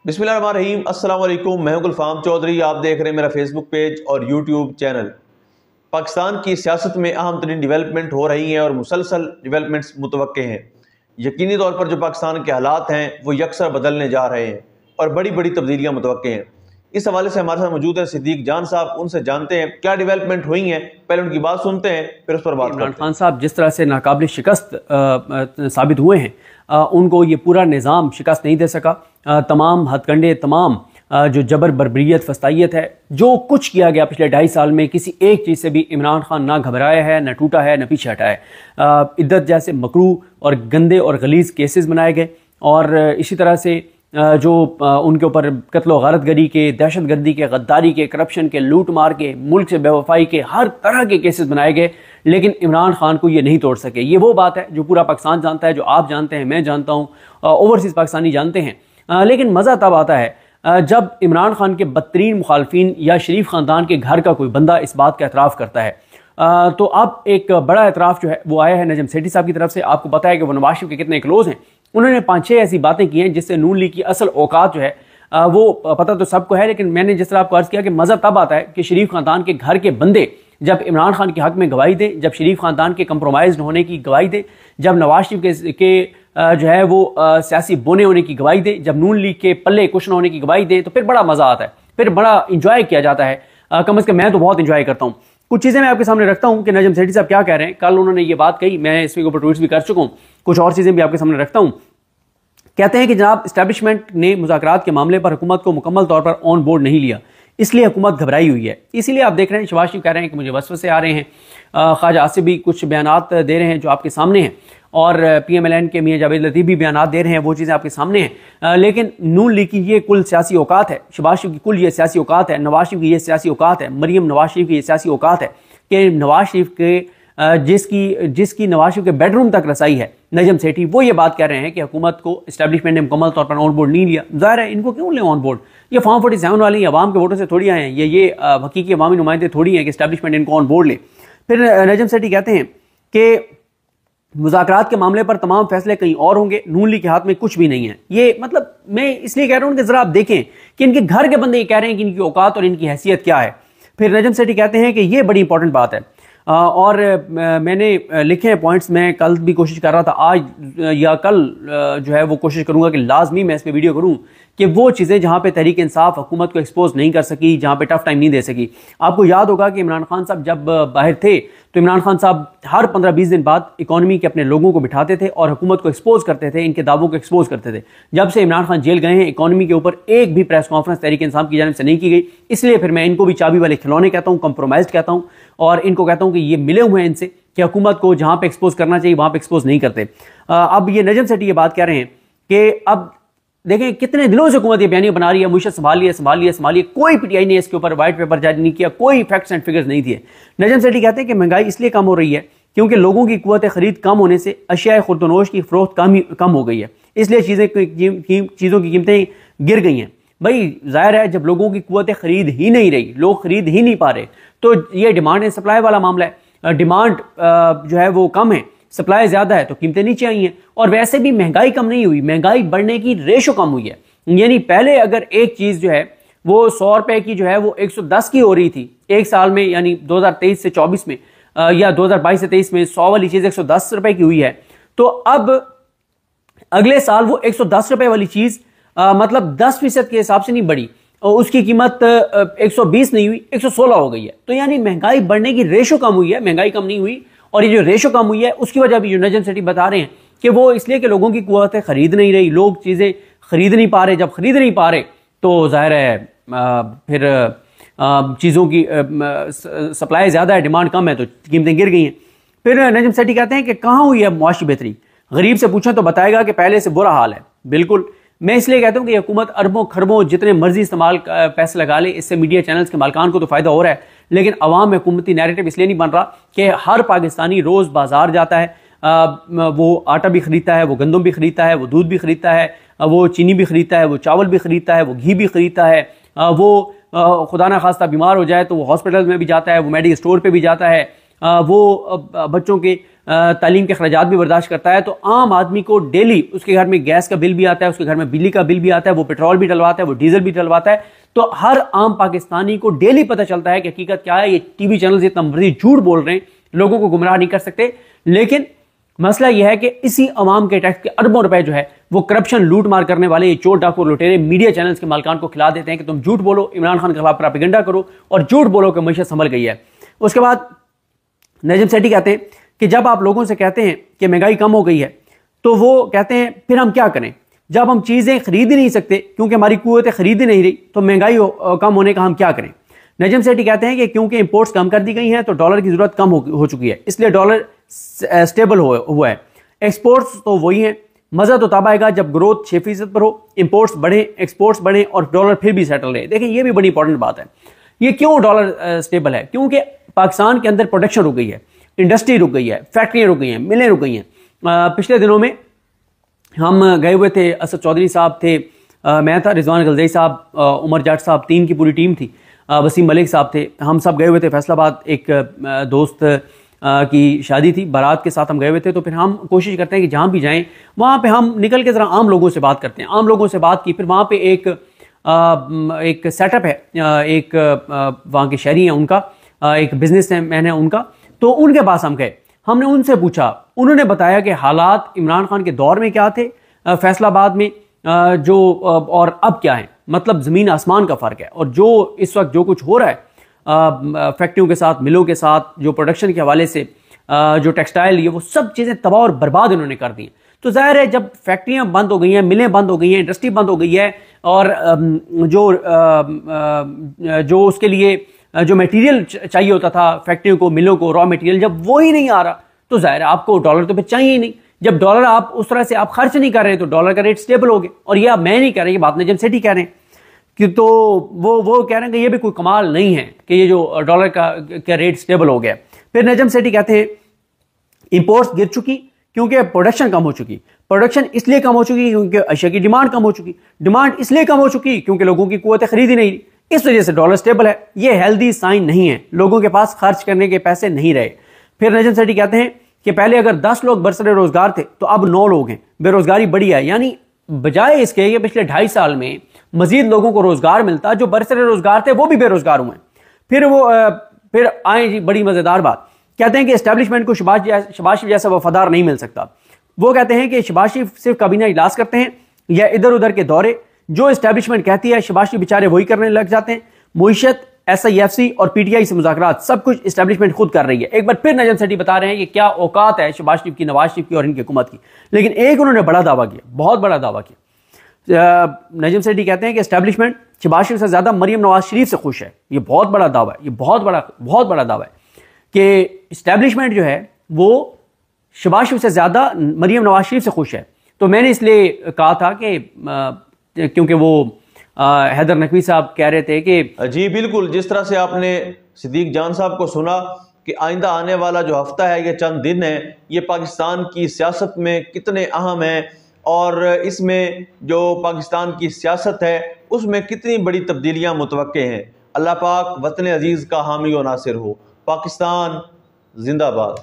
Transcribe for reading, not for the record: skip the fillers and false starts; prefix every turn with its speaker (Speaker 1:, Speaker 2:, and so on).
Speaker 1: बिस्मिल्लाहिर्रहमानिर्रहीम, अस्सलाम वालेकुम। मैं हूं गुलफाम चौधरी। आप देख रहे हैं मेरा फेसबुक पेज और यूट्यूब चैनल। पाकिस्तान की सियासत में अहम तरीन डिवेलपमेंट हो रही हैं और मुसलसल डिवेलपमेंट्स मुतवक्के हैं। यकीनी तौर पर जो पाकिस्तान के हालात हैं वो यकसर बदलने जा रहे हैं और बड़ी बड़ी तब्दीलियाँ मुतवक्के हैं। इस हवाले से हमारे साथ मौजूद है सिद्दीक जान साहब। उनसे जानते हैं क्या डेवलपमेंट हुई हैं, पहले उनकी बात सुनते हैं फिर उस पर बात करते हैं।
Speaker 2: इमरान खान साहब जिस तरह से नाकाबिल शिकस्त साबित हुए हैं, उनको ये पूरा निज़ाम शिकस्त नहीं दे सका। तमाम हथकंडे, तमाम जो जबर बर्बरियत फस्तायत है, जो कुछ किया गया पिछले 2.5 साल में, किसी एक चीज़ से भी इमरान खान ना घबराया है, ना टूटा है, ना पीछे हटा है। इद्दत जैसे मकरू और गंदे और गलीज़ केसेस बनाए गए और इसी तरह से जो उनके ऊपर कत्ल गारत गरी के, दहशत गर्दी के, गद्दारी के, करप्शन के, लूट मार के, मुल्क से बेवफाई के, हर तरह के केसेस बनाए गए, लेकिन इमरान खान को ये नहीं तोड़ सके। ये वो बात है जो पूरा पाकिस्तान जानता है, जो आप जानते हैं, मैं जानता हूँ, ओवरसीज़ पाकिस्तानी जानते हैं। लेकिन मज़ा तब आता है जब इमरान खान के बदतरीन मुखालफिन या शरीफ ख़ानदान के घर का कोई बंदा इस बात का एतराफ़ करता है। तो अब एक बड़ा एतराफ़ जो है वो आया है नजम सेठी साहब की तरफ से। आपको पता है कि वो नवाज शरीफ के कितने क्लोज हैं। उन्होंने 5-6 ऐसी बातें की हैं जिससे नून लीग की असल औकात जो है वो पता तो सबको है, लेकिन मैंने जिस तरह आपको अर्ज़ किया कि मज़ा तब आता है कि शरीफ ख़ानदान के घर के बंदे जब इमरान खान के हक़ में गवाही दें, जब शरीफ ख़ानदान के कंप्रोमाइज़ होने की गवाही दें, जब नवाज शरीफ के जो है वो सियासी बोने होने की गवाही दें, जब नून लीग के पल्ले कुछ न होने की गवाही दें, तो फिर बड़ा मज़ा आता है, फिर बड़ा इंजॉय किया जाता है। कम अज़ कम मैं तो बहुत इंजॉय करता हूँ। कुछ चीज़ें मैं आपके सामने रखता हूँ कि नजम सेठी साहब क्या कह रहे हैं। कल उन्होंने ये बात कही, मैं इसके ऊपर ट्वीट्स भी कर चुका हूँ, कुछ और चीज़ें भी आपके सामने रखता हूँ। कहते हैं कि जनाब इस्टेब्लिशमेंट ने मुज़ाकरात के मामले पर हुकूमत को मुकम्मल तौर पर ऑन बोर्ड नहीं लिया, इसलिए हुकूमत घबराई हुई है। इसीलिए आप देख रहे हैं शहबाज शरीफ कह रहे हैं कि मुझे वसवसे आ रहे हैं, ख्वाजा आसिफ भी कुछ बयानात दे रहे हैं जो आपके सामने हैं, और PMLN के मियां जावेद लतीफ़ भी बयानात दे रहे हैं, वो चीज़ें आपके सामने हैं। लेकिन नून लीग की ये कुल सियासी औकात है, शहबाज शरीफ की कुल ये सियासी औकात है, नवाज शरीफ की ये सियासी औकात है, मरीम नवाज शरीफ की ये सियासी औकात है कि नवाज शरीफ के जिसकी नवाज शरीफ के बेडरूम तक रसाई है, नजम सेठी वो ये बात कह रहे हैं कि हुकूमत को इस्टेब्लिशमेंट ने मुकम्मल तौर पर ऑन बोर्ड नहीं लिया। ज़ाहिर है इनको क्यों लें ऑन बोर्ड, ये फॉर्म 47 वाले अवाम के वोटों से थोड़ी आए हैं, ये हकीकी अवामी नुमाइंदे थोड़ी हैं कि इस्टेब्लिशमेंट इनको ऑन बोर्ड ले। फिर नजम सेठी कहते हैं कि मुज़ाकरात के मामले पर तमाम फैसले कहीं और होंगे, नून लीग के हाथ में कुछ भी नहीं है। ये मतलब मैं इसलिए कह रहा हूँ कि जरा आप देखें कि इनके घर के बंदे ये कह रहे हैं कि इनकी औकात और इनकी हैसियत क्या है। फिर नजम सेठी कहते हैं कि ये बड़ी इंपॉर्टेंट बात है, और मैंने लिखे हैं पॉइंट्स, मैं कल भी कोशिश कर रहा था, आज या कल जो है वो कोशिश करूंगा कि लाजमी मैं इस पर वीडियो करूं कि वो चीज़ें जहां पे तहरीक इंसाफ हुकूमत को एक्सपोज नहीं कर सकी, जहां पे टफ टाइम नहीं दे सकी। आपको याद होगा कि इमरान खान साहब जब बाहर थे तो इमरान खान साहब हर 15-20 दिन बाद इकॉनमी के अपने लोगों को बिठाते थे और हुकूमत को एक्सपोज करते थे, इनके दावों को एक्सपोज करते थे। जब से इमरान खान जेल गए हैं, इकॉनमी के ऊपर एक भी प्रेस कॉन्फ्रेंस तहरीक इंसाफ की जानिब से नहीं की गई। इसलिए फिर मैं इनको भी चाबी वाले खिलौने कहता हूँ, कंप्रोमाइज कहता हूँ, और इनको कहता हूँ कि ये मिले हुए हैं इनसे कि हुकूमत को जहां पे एक्सपोज करना चाहिए वहां पे एक्सपोज नहीं करते। अब ये नजम सेठी ये बात कह रहे हैं कि अब देखें कितने दिनों से हुकूमत ये बयानी बना रही है, मुझे संभालिए, कोई PTI ने इसके ऊपर व्हाइट पेपर जारी नहीं किया, कोई फैक्ट्स एंड फिगर्स नहीं दिए। नजम सेठी कहते हैं कि महंगाई इसलिए कम हो रही है क्योंकि लोगों की कुव्वत खरीद कम होने से अशिया खुर्दनोश की फरोख्त कम हो गई है, इसलिए चीज़ों की कीमतें गिर गई हैं। भाई जाहिर है जब लोगों की कुव्वत खरीद ही नहीं रही, लोग खरीद ही नहीं पा रहे, तो ये डिमांड एंड सप्लाई वाला मामला है। डिमांड जो है वो कम है, सप्लाई ज्यादा है, तो कीमतें नीचे आई हैं। और वैसे भी महंगाई कम नहीं हुई, महंगाई बढ़ने की रेशो कम हुई है। यानी पहले अगर एक चीज जो है वो 100 रुपए की जो है वो 110 की हो रही थी एक साल में, यानी 2023 से 24 में, या 2022 से 23 में 100 वाली चीज 110 रुपए की हुई है, तो अब अगले साल वो 110 रुपए वाली चीज मतलब 10% के हिसाब से नहीं बढ़ी, और उसकी कीमत 120 नहीं हुई, 116 हो गई है। तो यानी महंगाई बढ़ने की रेशो कम हुई है, महंगाई कम नहीं हुई। और ये जो रेशो कम हुई है उसकी वजह भी जो नजम सेठी बता रहे हैं कि वो इसलिए कि लोगों की कुव्वत खरीद नहीं रही, लोग चीजें खरीद नहीं पा रहे। जब खरीद नहीं पा रहे तो जाहिर है फिर चीज़ों की सप्लाई ज़्यादा है, डिमांड कम है, तो कीमतें गिर गई हैं। फिर नजम सेठी कहते हैं कि कहाँ हुई है मुआशी बेहतरी, गरीब से पूछें तो बताएगा कि पहले से बुरा हाल है। बिल्कुल, मैं इसलिए कहता हूँ कि हुकूमत अरबों खरबों जितने मर्जी इस्तेमाल पैसे लगा ले, इससे मीडिया चैनल्स के मालिकान को तो फायदा हो रहा है, लेकिन अवाम में हुकूमती नैरेटिव इसलिए नहीं बन रहा कि हर पाकिस्तानी रोज बाजार जाता है, वो आटा भी खरीदता है, वो गंदम भी खरीदता है, वो दूध भी खरीदता है, वो चीनी भी खरीदता है, वो चावल भी खरीदता है, वो घी भी खरीदता है, वो खुदा ना खास्ता बीमार हो जाए तो वो हॉस्पिटल में भी जाता है, वो मेडिकल स्टोर पे भी जाता है, वो बच्चों के तालीम के खर्चात भी बर्दाश्त करता है, तो आम आदमी को डेली उसके घर में गैस का बिल भी आता है, उसके घर में बिजली का बिल भी आता है, वो पेट्रोल भी डलवाता है, वो डीजल भी डलवाता है। तो हर आम पाकिस्तानी को डेली पता चलता है कि हकीकत क्या है। ये टीवी चैनल इतना मर्जी झूठ बोल रहे हैं, लोगों को गुमराह नहीं कर सकते। लेकिन मसला यह है कि इसी अवाम के टैक्स के अरबों रुपए जो है वो करप्शन लूट मार करने वाले ये चोर डाकू लुटेरे मीडिया चैनल्स के मालिकान को खिला देते हैं कि तुम झूठ बोलो, इमरान खान के खिलाफ प्रोपेगेंडा करो और झूठ बोलो कि मईशत संभल गई है। उसके बाद नजम सेठी कहते हैं कि जब आप लोगों से कहते हैं कि महंगाई कम हो गई है तो वो कहते हैं फिर हम क्या करें, जब हम चीजें खरीद ही नहीं सकते क्योंकि हमारी कुव्वतें खरीद ही नहीं रही, तो महंगाई कम होने का हम क्या करें। नजम सेठी कहते हैं कि क्योंकि इंपोर्ट्स कम कर दी गई हैं तो डॉलर की जरूरत कम हो चुकी है, इसलिए डॉलर स्टेबल हुआ है। एक्सपोर्ट्स तो वही है, मजा तो तब आएगा जब ग्रोथ 6% पर हो, इंपोर्ट्स बढ़े, एक्सपोर्ट्स बढ़े और डॉलर फिर भी सेटल रहे। देखिए ये भी बड़ी इंपॉर्टेंट बात है। ये क्यों डॉलर स्टेबल है? क्योंकि पाकिस्तान के अंदर प्रोडक्शन रुक गई है, इंडस्ट्री रुक गई है, फैक्ट्रियां रुक गई हैं, मिलें रुक गई हैं। पिछले दिनों में हम गए हुए थे, असद चौधरी साहब थे, मैं था, रिजवान गलजई साहब, उमर जाट साहब, तीन की पूरी टीम थी, वसीम मलिक साहब थे। हम सब गए हुए थे फैसलाबाद, एक दोस्त की शादी थी, बारात के साथ हम गए हुए थे। तो फिर हम कोशिश करते हैं कि जहाँ भी जाएं वहाँ पे हम निकल के ज़रा आम लोगों से बात करते हैं। आम लोगों से बात की, फिर वहाँ पे एक सेटअप है, एक वहाँ के शहरी हैं उनका, एक बिजनेस मैन है उनका, तो उनके पास हम गए, हमने उनसे पूछा, उन्होंने बताया कि हालात इमरान खान के दौर में क्या थे फैसलाबाद में, जो और अब क्या है, मतलब ज़मीन आसमान का फ़र्क है। और जो इस वक्त जो कुछ हो रहा है फैक्ट्रियों के साथ, मिलों के साथ, जो प्रोडक्शन के हवाले से जो टेक्सटाइल, ये वो सब चीज़ें तबाह और बर्बाद इन्होंने कर दी हैं। तो जाहिर है जब फैक्ट्रियां बंद हो गई हैं, मिलें बंद हो गई हैं, इंडस्ट्री बंद हो गई है, और जो उसके लिए जो मटेरियल चाहिए होता था फैक्ट्रियों को, मिलों को, रॉ मटेरियल, जब वो ही नहीं आ रहा तो जाहिर है आपको डॉलर तो फिर चाहिए ही नहीं। जब डॉलर आप उस तरह से आप खर्च नहीं कर रहे तो डॉलर का रेट स्टेबल हो गया। और ये अब मैं नहीं कह रहा, ये बात नजम सेठी कह रहे हैं कि तो वो कह रहे हैं कि ये भी कोई कमाल नहीं है कि ये जो डॉलर का रेट स्टेबल हो गया। फिर नजम सेठी कहते हैं इंपोर्ट्स गिर चुकी क्योंकि प्रोडक्शन कम हो चुकी। प्रोडक्शन इसलिए कम हो चुकी क्योंकि अशिया की डिमांड कम हो चुकी। डिमांड इसलिए कम हो चुकी क्योंकि लोगों की कुव्वतें खरीदी नहीं, इस वजह से डॉलर स्टेबल है। ये हेल्दी साइन नहीं है, लोगों के पास खर्च करने के पैसे नहीं रहे। फिर नजम सेठी कहते हैं कि पहले अगर 10 लोग बरसरे रोजगार थे तो अब 9 लोग हैं, बेरोजगारी बढ़ी है। यानी बजाय इसके कि पिछले 2.5 साल में मजीद लोगों को रोजगार मिलता, जो बरसरे रोजगार थे वो भी बेरोजगार हुए। फिर आए जी बड़ी मजेदार बात, कहते हैं कि एस्टेब्लिशमेंट को शहबाज शरीफ जैसा वफादार नहीं मिल सकता। वो कहते हैं कि शहबाज शरीफ सिर्फ काबीना इजलास करते हैं या इधर उधर के दौरे, जो एस्टेब्लिशमेंट कहती है शहबाज शरीफ बेचारे वही करने लग जाते हैं। मुईशत, SIFC और PTI से मुज़ाकरात सब कुछ एस्टेब्लिशमेंट खुद कर रही है। एक बार फिर नजम सेठी बता रहे हैं कि क्या औकात है शहबाज शरीफ की, नवाज शरीफ की और इनकी हुकूमत की। लेकिन एक उन्होंने बड़ा दावा किया, बहुत बड़ा दावा किया। नजम सेठी कहते हैं कि एस्टेब्लिशमेंट शहबाज शरीफ से ज्यादा मरियम नवाज शरीफ से खुश है। ये बहुत बड़ा दावा है, ये बहुत बड़ा दावा है कि एस्टेब्लिशमेंट जो है वो शहबाज शरीफ से ज्यादा मरियम नवाज शरीफ से खुश है। तो मैंने इसलिए कहा था कि क्योंकि वो हैदर नकवी साहब कह रहे थे कि
Speaker 1: जी बिल्कुल, जिस तरह से आपने सिद्दीक जान साहब को सुना कि आइंदा आने वाला जो हफ्ता है, ये चंद दिन है, ये पाकिस्तान की सियासत में कितने अहम है और इसमें जो पाकिस्तान की सियासत है उसमें कितनी बड़ी तब्दीलियां मुतवक्के हैं। अल्लाह पाक वतन अजीज़ का हामी व नासिर हो। पाकिस्तान जिंदाबाद।